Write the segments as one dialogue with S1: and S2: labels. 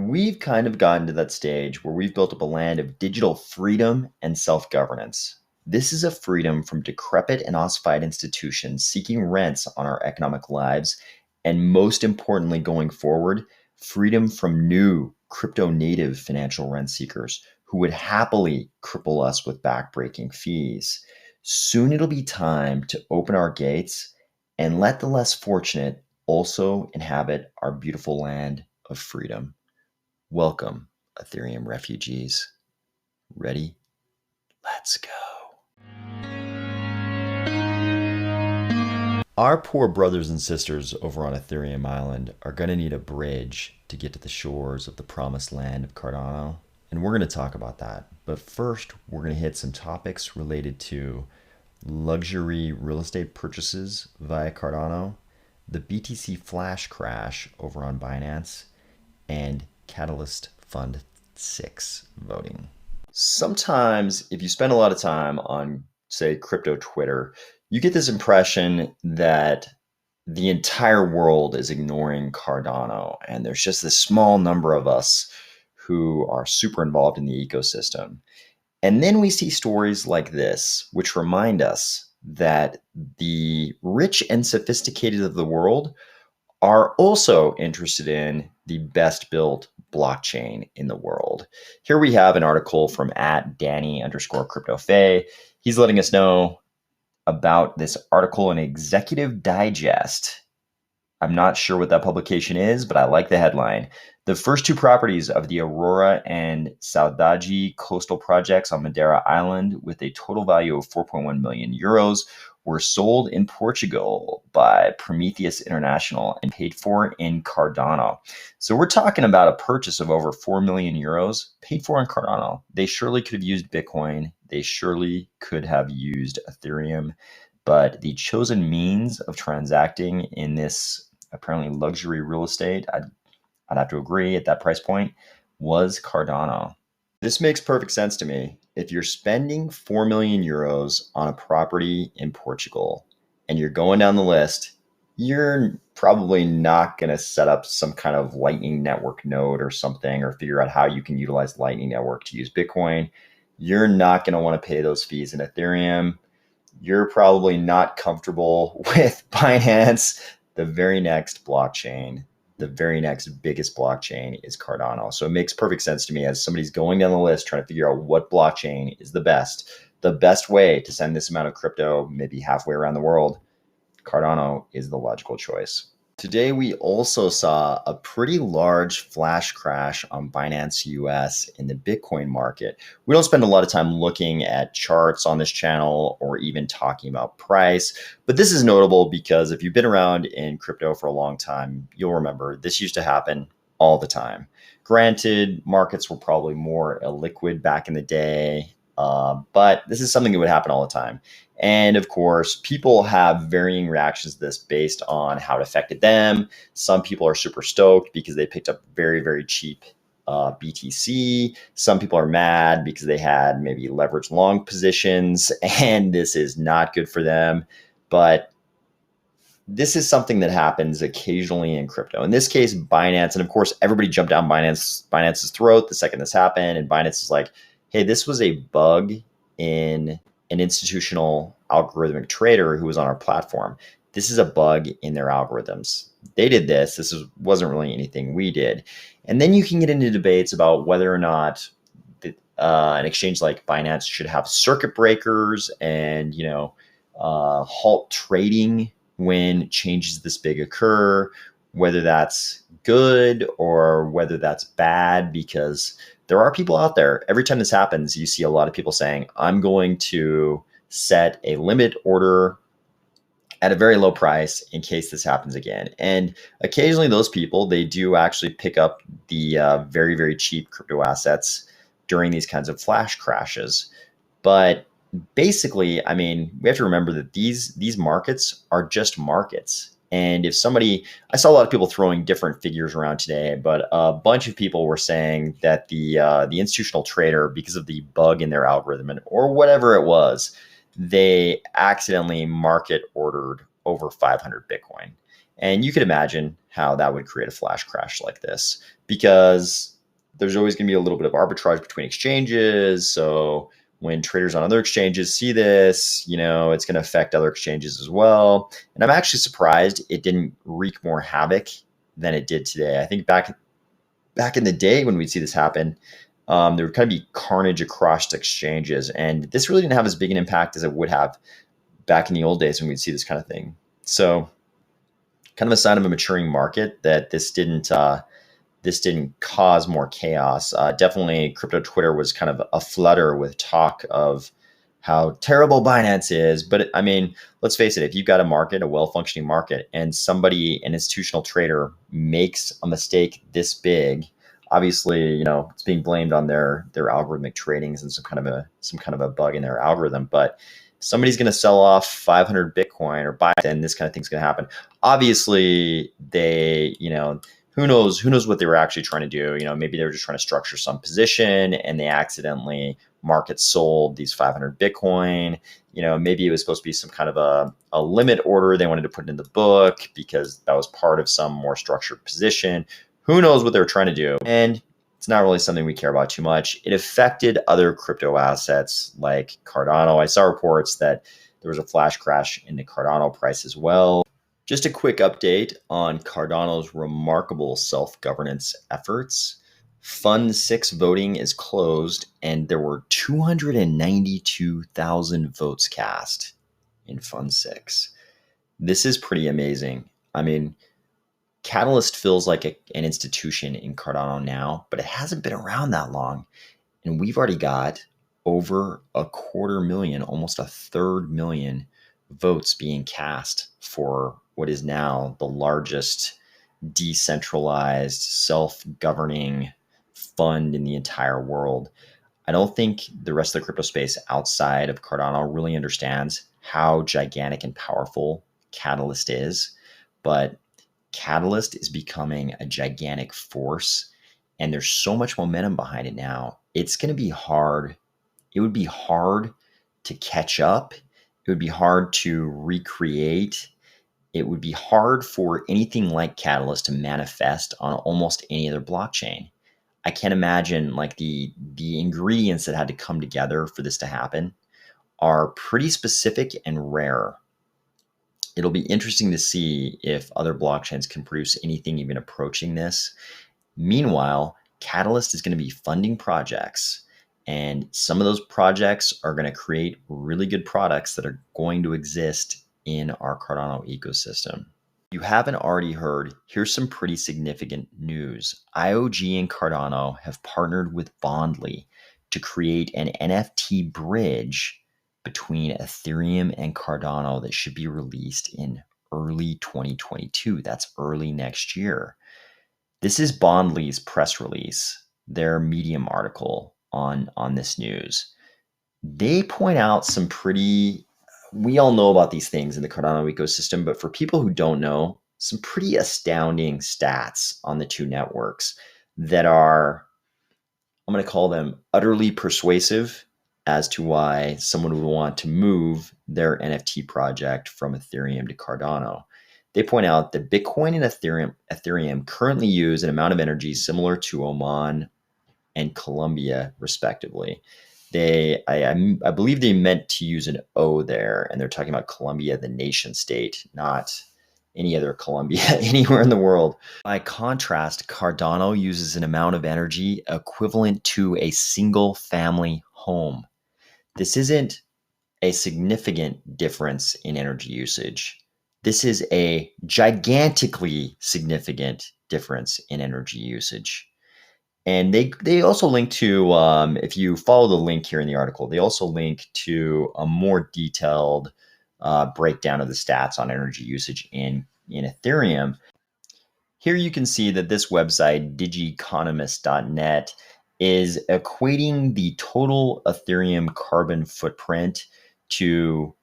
S1: We've kind of gotten to that stage where we've built up a land of digital freedom and self governance. This is a freedom from decrepit and ossified institutions seeking rents on our economic lives, and most importantly, going forward, freedom from new crypto native financial rent seekers who would happily cripple us with backbreaking fees. Soon it'll be time to open our gates and let the less fortunate also inhabit our beautiful land of freedom. Welcome, Ethereum refugees. Ready? Let's go. Our poor brothers and sisters over on Ethereum Island are going to need a bridge to get to the shores of the promised land of Cardano, and we're going to talk about that. But first, we're going to hit some topics related to luxury real estate purchases via Cardano, the BTC flash crash over on Binance, and Catalyst Fund 6 voting. Sometimes, if you spend a lot of time on, say, crypto Twitter, you get this impression that the entire world is ignoring Cardano, and there's just this small number of us who are super involved in the ecosystem. And then we see stories like this, which remind us that the rich and sophisticated of the world are also interested in the best built blockchain in the world. Here we have an article from @Danny_CryptoFay. He's letting us know about this article in Executive Digest. I'm not sure what that publication is, but I like the headline. The first two properties of the Aurora and Saudade coastal projects on Madeira Island, with a total value of 4.1 million euros, were sold in Portugal by Prometheus International and paid for in Cardano. So we're talking about a purchase of over 4 million euros paid for in Cardano. They surely could have used Bitcoin. They surely could have used Ethereum, but the chosen means of transacting in this apparently luxury real estate, I'd have to agree at that price point, was Cardano. This makes perfect sense to me. If you're spending 4 million euros on a property in Portugal and you're going down the list, you're probably not going to set up some kind of Lightning Network node or something, or figure out how you can utilize Lightning Network to use Bitcoin. You're not going to want to pay those fees in Ethereum. You're probably not comfortable with Binance. The very next blockchain, the very next biggest blockchain is Cardano. So it makes perfect sense to me as somebody's going down the list trying to figure out what blockchain is the best way to send this amount of crypto, maybe halfway around the world. Cardano is the logical choice. Today, we also saw a pretty large flash crash on Binance US in the Bitcoin market. We don't spend a lot of time looking at charts on this channel or even talking about price, but this is notable because if you've been around in crypto for a long time, you'll remember this used to happen all the time. Granted, markets were probably more illiquid back in the day, but this is something that would happen all the time. And of course, people have varying reactions to this based on how it affected them. Some people are super stoked because they picked up very, very cheap BTC. Some people are mad because they had maybe leveraged long positions and this is not good for them. But this is something that happens occasionally in crypto. In this case, Binance, and of course, everybody jumped down Binance's throat the second this happened. And Binance is like, hey, this was a bug in an institutional algorithmic trader who was on our platform. This is a bug in their algorithms. They did this. Wasn't really anything we did. And then you can get into debates about whether or not an exchange like Binance should have circuit breakers and, halt trading when changes this big occur, whether that's good or whether that's bad, because there are people out there. Every time this happens, you see a lot of people saying, I'm going to set a limit order at a very low price in case this happens again. And occasionally those people, they do actually pick up the very, very cheap crypto assets during these kinds of flash crashes. But basically, I mean, we have to remember that these markets are just markets. And if I saw a lot of people throwing different figures around today, but a bunch of people were saying that the institutional trader, because of the bug in their algorithm or whatever it was, they accidentally market ordered over 500 Bitcoin. And you could imagine how that would create a flash crash like this. because there's always going to be a little bit of arbitrage between exchanges. So when traders on other exchanges see this, it's going to affect other exchanges as well. And I'm actually surprised it didn't wreak more havoc than it did today. I think back in the day when we'd see this happen, there would kind of be carnage across exchanges. And this really didn't have as big an impact as it would have back in the old days when we'd see this kind of thing. So kind of a sign of a maturing market that this didn't cause more chaos. Definitely crypto Twitter was kind of a flutter with talk of how terrible Binance is. But I mean, let's face it, if you've got a market, a well-functioning market, and somebody, an institutional trader, makes a mistake this big, obviously, it's being blamed on their algorithmic tradings and some kind of a bug in their algorithm. But somebody's going to sell off 500 Bitcoin or buy, then this kind of thing's going to happen. Obviously, they, who knows what they were actually trying to do. Maybe they were just trying to structure some position and they accidentally market sold these 500 Bitcoin. Maybe it was supposed to be some kind of a limit order. They wanted to put it in the book because that was part of some more structured position. Who knows what they were trying to do? And it's not really something we care about too much. It affected other crypto assets like Cardano. I saw reports that there was a flash crash in the Cardano price as well. Just a quick update on Cardano's remarkable self-governance efforts. Fund 6 voting is closed, and there were 292,000 votes cast in Fund 6. This is pretty amazing. I mean, Catalyst feels like an institution in Cardano now, but it hasn't been around that long. And we've already got over 250,000, almost 300,000 votes being cast for what is now the largest decentralized self-governing fund in the entire world. I don't think the rest of the crypto space outside of Cardano really understands how gigantic and powerful Catalyst is, but Catalyst is becoming a gigantic force, and there's so much momentum behind it now. It's going to be hard. It would be hard to catch up. It would be hard to recreate. It would be hard for anything like Catalyst to manifest on almost any other blockchain. I can't imagine like the ingredients that had to come together for this to happen are pretty specific and rare. It'll be interesting to see if other blockchains can produce anything even approaching this. Meanwhile, Catalyst is going to be funding projects, and some of those projects are going to create really good products that are going to exist in our Cardano ecosystem. If you haven't already heard, here's some pretty significant news. IOG and Cardano have partnered with Bondly to create an NFT bridge between Ethereum and Cardano that should be released in early 2022. That's early next year. This is Bondly's press release, their Medium article on this news. They point out some pretty, we all know about these things in the Cardano ecosystem, but for people who don't know, some pretty astounding stats on the two networks that are, I'm going to call them utterly persuasive as to why someone would want to move their NFT project from Ethereum to Cardano. They point out that Bitcoin and Ethereum currently use an amount of energy similar to Oman and Colombia, respectively. I believe they meant to use an O there, and they're talking about Colombia, the nation state, not any other Colombia anywhere in the world. By contrast, Cardano uses an amount of energy equivalent to a single family home. This isn't a significant difference in energy usage. This is a gigantically significant difference in energy usage. And they also link to, if you follow the link here in the article, they also link to a more detailed breakdown of the stats on energy usage in Ethereum. Here you can see that this website, digiconomist.net, is equating the total Ethereum carbon footprint to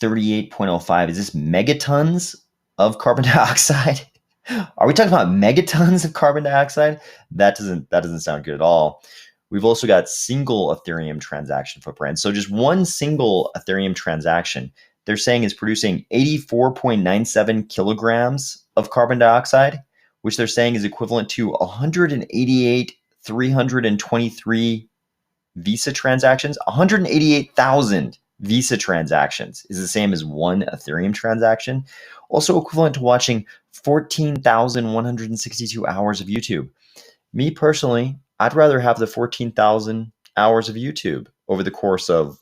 S1: 38.05. Is this megatons of carbon dioxide? Are we talking about megatons of carbon dioxide? That doesn't sound good at all. We've also got single Ethereum transaction footprint. So just one single Ethereum transaction, they're saying is producing 84.97 kilograms of carbon dioxide, which they're saying is equivalent to 188,323 Visa transactions. 188,000 Visa transactions is the same as one Ethereum transaction, also equivalent to watching 14,162 hours of YouTube. Me personally, I'd rather have the 14,000 hours of YouTube over the course of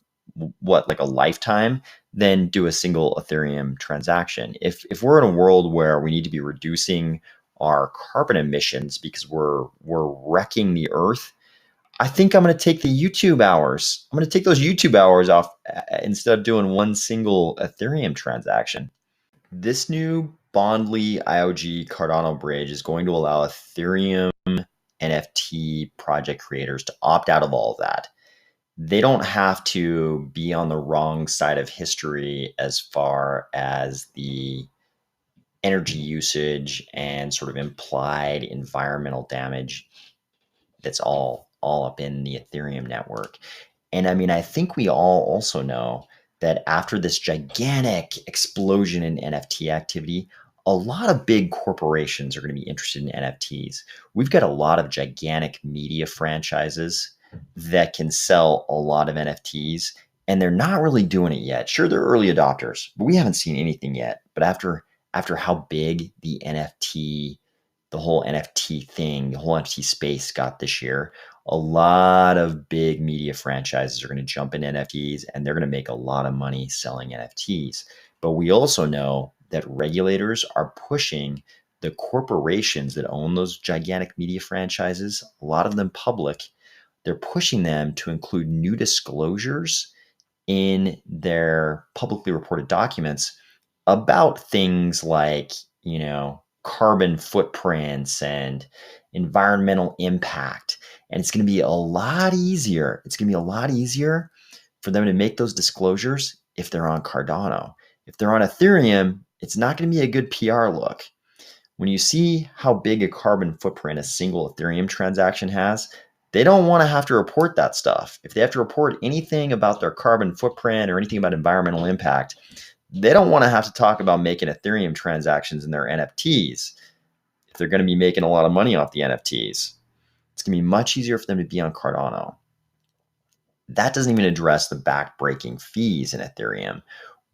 S1: like a lifetime than do a single Ethereum transaction. If we're in a world where we need to be reducing our carbon emissions because we're wrecking the earth, I think I'm going to take the YouTube hours. I'm going to take those YouTube hours off instead of doing one single Ethereum transaction. This new Bondly IOG Cardano bridge is going to allow Ethereum NFT project creators to opt out of all of that. They don't have to be on the wrong side of history as far as the energy usage and sort of implied environmental damage that's all up in the Ethereum network. And I mean, I think we all also know that after this gigantic explosion in NFT activity, a lot of big corporations are going to be interested in NFTs. We've got a lot of gigantic media franchises that can sell a lot of NFTs, and they're not really doing it yet. Sure, they're early adopters, but we haven't seen anything yet. But after how big the whole NFT thing, the whole NFT space got this year, a lot of big media franchises are going to jump into NFTs, and they're going to make a lot of money selling NFTs. But we also know that regulators are pushing the corporations that own those gigantic media franchises, a lot of them public, they're pushing them to include new disclosures in their publicly reported documents about things like, carbon footprints and environmental impact. And it's going to be a lot easier. It's going to be a lot easier for them to make those disclosures if they're on Cardano. If they're on Ethereum, it's not going to be a good PR look. When you see how big a carbon footprint a single Ethereum transaction has, they don't want to have to report that stuff. If they have to report anything about their carbon footprint or anything about environmental impact, they don't want to have to talk about making Ethereum transactions in their NFTs if they're going to be making a lot of money off the NFTs. It's going to be much easier for them to be on Cardano. That doesn't even address the back-breaking fees in Ethereum.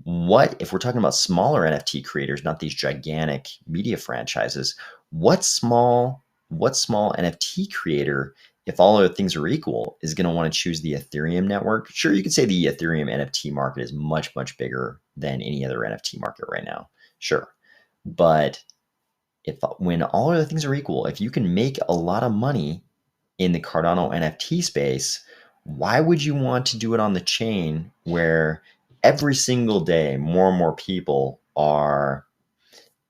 S1: What if we're talking about smaller NFT creators, not these gigantic media franchises? What small NFT creator, if all other things are equal, is going to want to choose the Ethereum network? Sure, you could say the Ethereum NFT market is much, much bigger than any other NFT market right now. Sure. But when all other things are equal, if you can make a lot of money in the Cardano NFT space, why would you want to do it on the chain where every single day more and more people are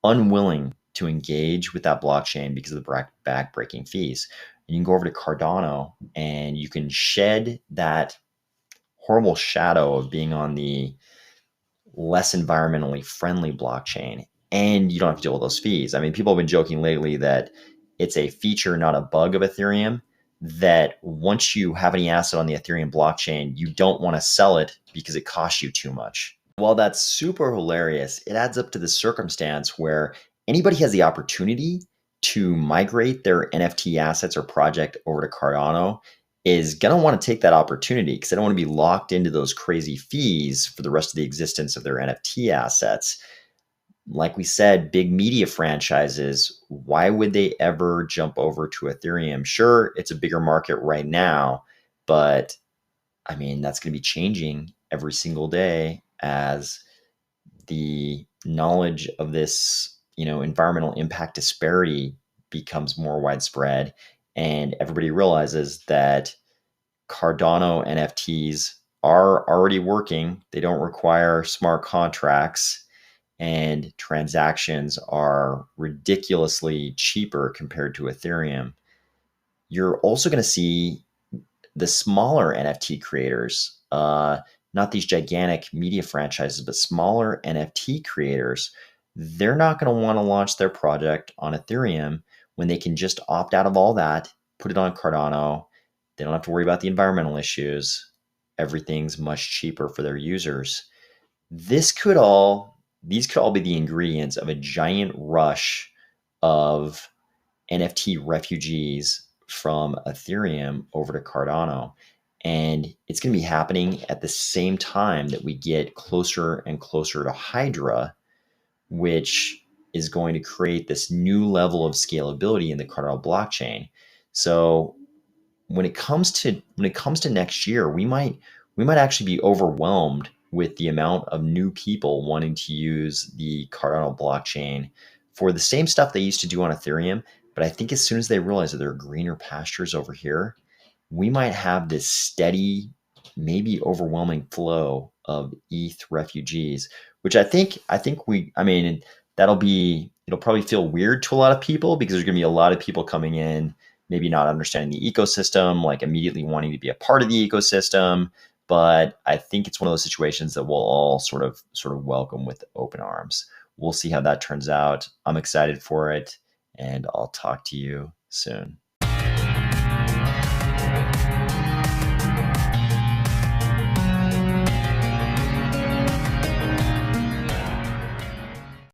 S1: unwilling to engage with that blockchain because of the back-breaking fees? And you can go over to Cardano and you can shed that horrible shadow of being on the less environmentally friendly blockchain, and you don't have to deal with those fees. I mean, people have been joking lately that it's a feature, not a bug of Ethereum, that once you have any asset on the Ethereum blockchain, you don't want to sell it because it costs you too much. While that's super hilarious, it adds up to the circumstance where anybody has the opportunity to migrate their NFT assets or project over to Cardano is going to want to take that opportunity because they don't want to be locked into those crazy fees for the rest of the existence of their NFT assets. Like we said, big media franchises, why would they ever jump over to Ethereum? Sure, it's a bigger market right now, but I mean, that's going to be changing every single day as the knowledge of this, environmental impact disparity becomes more widespread, and everybody realizes that Cardano NFTs are already working. They don't require smart contracts, and transactions are ridiculously cheaper compared to Ethereum. You're also going to see the smaller NFT creators, not these gigantic media franchises, but smaller NFT creators, they're not going to want to launch their project on Ethereum when they can just opt out of all that, put it on Cardano. They don't have to worry about the environmental issues. Everything's much cheaper for their users. These could all be the ingredients of a giant rush of NFT refugees from Ethereum over to Cardano. And it's going to be happening at the same time that we get closer and closer to Hydra, which is going to create this new level of scalability in the Cardano blockchain. So when it comes to next year, we might actually be overwhelmed with the amount of new people wanting to use the Cardano blockchain for the same stuff they used to do on Ethereum. But I think as soon as they realize that there are greener pastures over here, we might have this steady, maybe overwhelming flow of ETH refugees, which I mean, it'll probably feel weird to a lot of people because there's going to be a lot of people coming in, maybe not understanding the ecosystem, like immediately wanting to be a part of the ecosystem. But I think it's one of those situations that we'll all sort of welcome with open arms. We'll see how that turns out. I'm excited for it, and I'll talk to you soon.